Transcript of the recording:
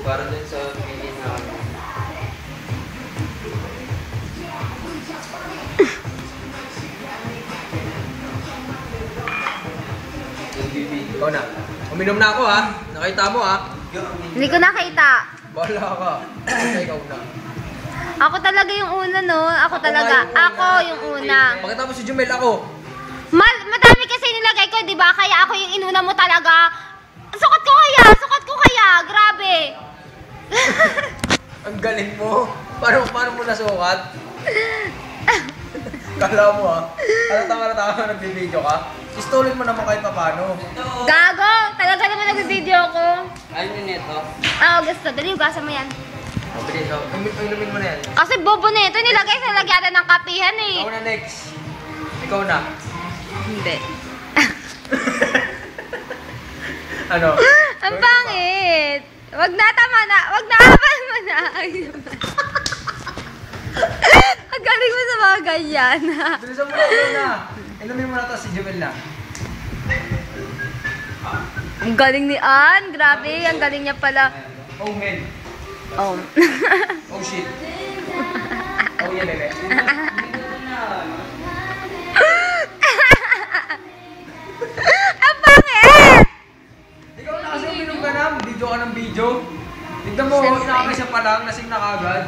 Para dun sa pili na ikaw na. Uminom na ako ha. Nakita mo ha. Hindi ko nakita. Bahala ka. Ikaw na. Ako talaga yung una, no? Ako talaga. Ako yung una. Pagkatapos si Jumel ako. Madami kasi nilagay ko, di ba? Kaya ako yung inuna mo talaga. Sukat ko kaya! Sukat ko kaya! Grabe! Ang galing mo. Paano mo nasukat? Kala mo ha. Halata ka nagbibideo ka. Istolin mo naman kahit paano. Gago! Talaga naman nagbibideo ko. Ayun yun ito. Oo, gusto. Dali, ugasan mo yan. Mabilis ako. Inumin mo na yan. Kasi bobo na ito. Nilagay sa lagyan ng kapihan eh. Ikaw na next. Ikaw na. Hindi. Ano? Ang pangit. Wag na, tama na. Wag na, apan mo na. Ang galing mo sa mga ganyan. Bilisan mo na, ikaw na. Inumin mo na to si Jumel na. Ang galing ni Ann. Grabe, ang galing niya pala. Oh, man. Oh. Oh, shit. Oh, yeah, bebe. Ang pangit! Ikaw na kasi uminom ka na. Video ka ng video. Tignan mo, inakay siya pa lang. Lasing na kagad.